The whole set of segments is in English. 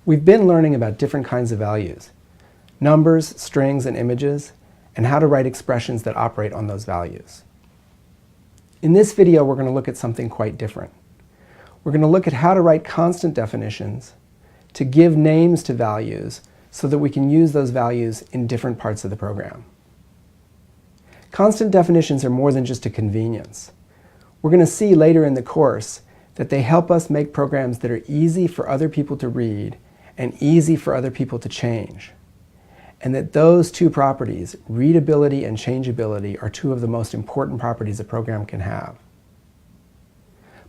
We've been learning about different kinds of values, numbers, strings, and images, and how to write expressions that operate on those values. In this video, we're going to look at something quite different. We're going to look at how to write constant definitions to give names to values so that we can use those values in different parts of the program. Constant definitions are more than just a convenience. We're going to see later in the course that they help us make programs that are easy for other people to read and easy for other people to change. And that those two properties, readability and changeability, are two of the most important properties a program can have.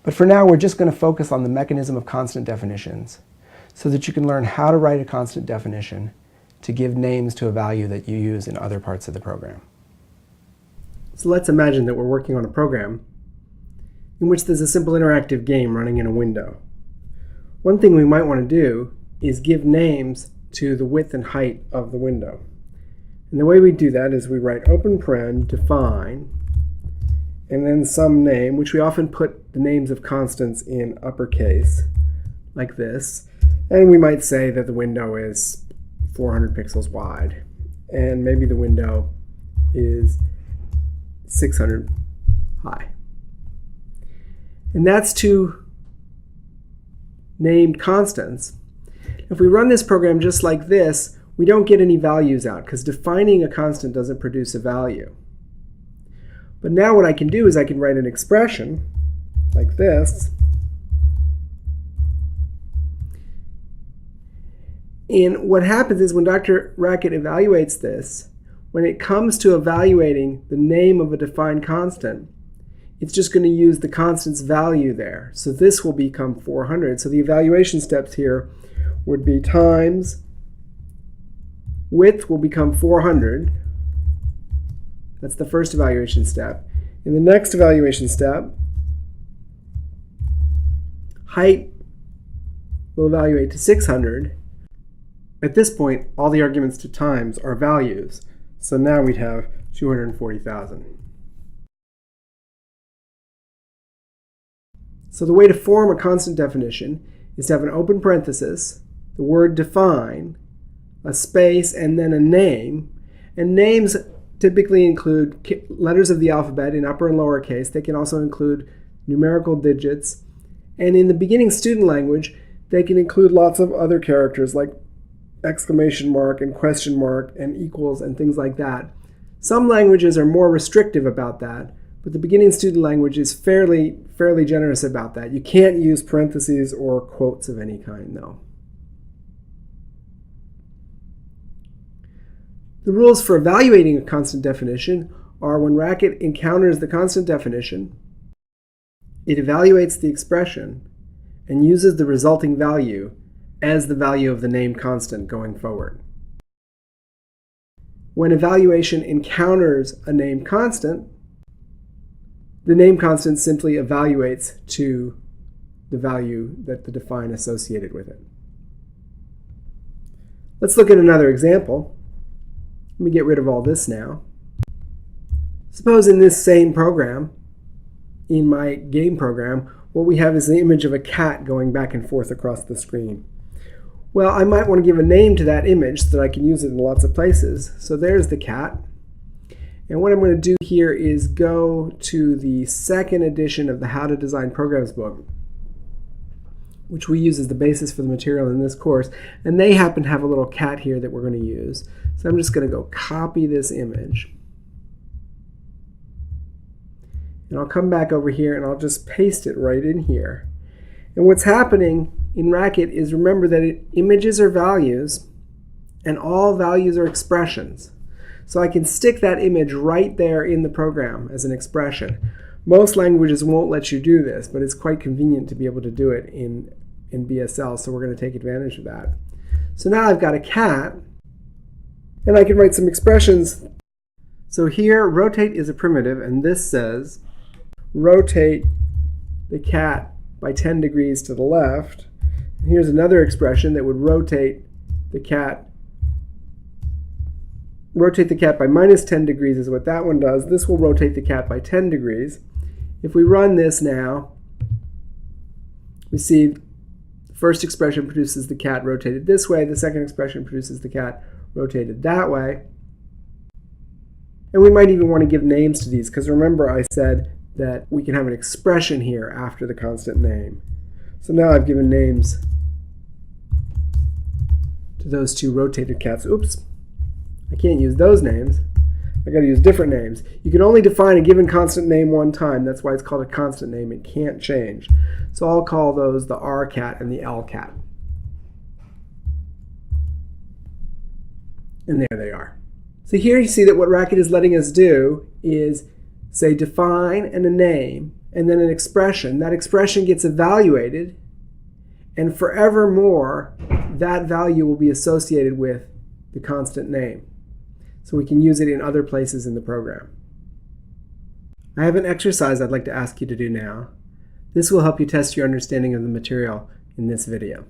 But for now, we're just going to focus on the mechanism of constant definitions so that you can learn how to write a constant definition to give names to a value that you use in other parts of the program. So let's imagine that we're working on a program in which there's a simple interactive game running in a window. One thing we might want to do is give names to the width and height of the window. And the way we do that is we write open paren define and then some name, which we often put the names of constants in uppercase like this. And we might say that the window is 400 pixels wide and maybe the window is 600 high. And that's two named constants. If we run this program just like this, we don't get any values out because defining a constant doesn't produce a value. But now what I can do is I can write an expression like this. And what happens is when Dr. Racket evaluates this, when it comes to evaluating the name of a defined constant, it's just going to use the constant's value there. So this will become 400. So the evaluation steps here would be times width will become 400. That's the first evaluation step. In the next evaluation step, height will evaluate to 600. At this point, all the arguments to times are values. So now we'd have 240,000. So the way to form a constant definition is to have an open parenthesis, the word define, a space, and then a name. And names typically include letters of the alphabet in upper and lower case. They can also include numerical digits. And in the beginning student language, they can include lots of other characters like exclamation mark and question mark and equals and things like that. Some languages are more restrictive about that, but the beginning student language is fairly generous about that. You can't use parentheses or quotes of any kind, though. The rules for evaluating a constant definition are when Racket encounters the constant definition, it evaluates the expression and uses the resulting value as the value of the named constant going forward. When evaluation encounters a named constant, the named constant simply evaluates to the value that the define associated with it. Let's look at another example. Let me get rid of all this now. Suppose in this same program, in my game program, what we have is the image of a cat going back and forth across the screen. Well, I might want to give a name to that image so that I can use it in lots of places. So there's the cat. And what I'm going to do here is go to the second edition of the How to Design Programs book, which we use as the basis for the material in this course. And they happen to have a little cat here that we're going to use. So I'm just going to go copy this image. And I'll come back over here and I'll just paste it right in here. And what's happening in Racket is remember that images are values and all values are expressions. So I can stick that image right there in the program as an expression. Most languages won't let you do this, but it's quite convenient to be able to do it in BSL, so we're going to take advantage of that. So now I've got a cat, and I can write some expressions. So here, rotate is a primitive, and this says rotate the cat by 10 degrees to the left. And here's another expression that would rotate the cat by minus 10 degrees is what that one does. This will rotate the cat by 10 degrees. If we run this now, we see first expression produces the cat rotated this way, the second expression produces the cat rotated that way. And we might even want to give names to these, because remember I said that we can have an expression here after the constant name. So now I've given names to those two rotated cats. Oops, I can't use those names. I got to use different names. You can only define a given constant name one time. That's why it's called a constant name. It can't change. So I'll call those the R cat and the L cat. And there they are. So here you see that what Racket is letting us do is say define and a name and then an expression. That expression gets evaluated, and forevermore that value will be associated with the constant name. So we can use it in other places in the program. I have an exercise I'd like to ask you to do now. This will help you test your understanding of the material in this video.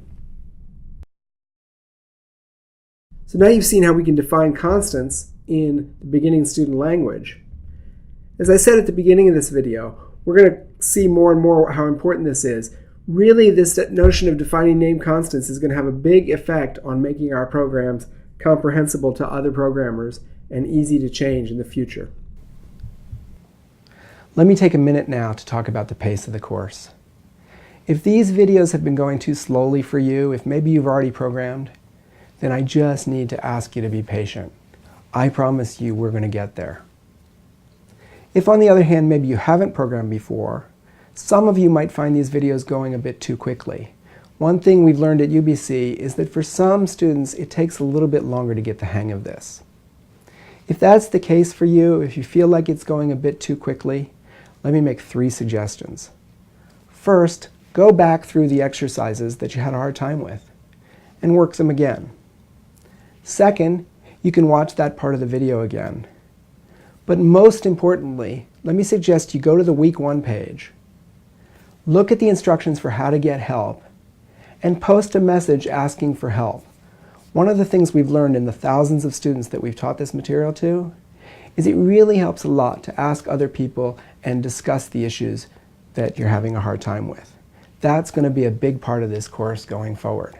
So now you've seen how we can define constants in the beginning student language. As I said at the beginning of this video, we're going to see more and more how important this is. Really, this notion of defining name constants is going to have a big effect on making our programs comprehensible to other programmers and easy to change in the future. Let me take a minute now to talk about the pace of the course. If these videos have been going too slowly for you, if maybe you've already programmed, then I just need to ask you to be patient. I promise you we're going to get there. If on the other hand maybe you haven't programmed before, some of you might find these videos going a bit too quickly. One thing we've learned at UBC is that for some students it takes a little bit longer to get the hang of this. If that's the case for you, if you feel like it's going a bit too quickly, let me make 3 suggestions. First, go back through the exercises that you had a hard time with and work them again. Second, you can watch that part of the video again. But most importantly, let me suggest you go to the week 1 page, look at the instructions for how to get help, and post a message asking for help. One of the things we've learned in the thousands of students that we've taught this material to is it really helps a lot to ask other people and discuss the issues that you're having a hard time with. That's going to be a big part of this course going forward.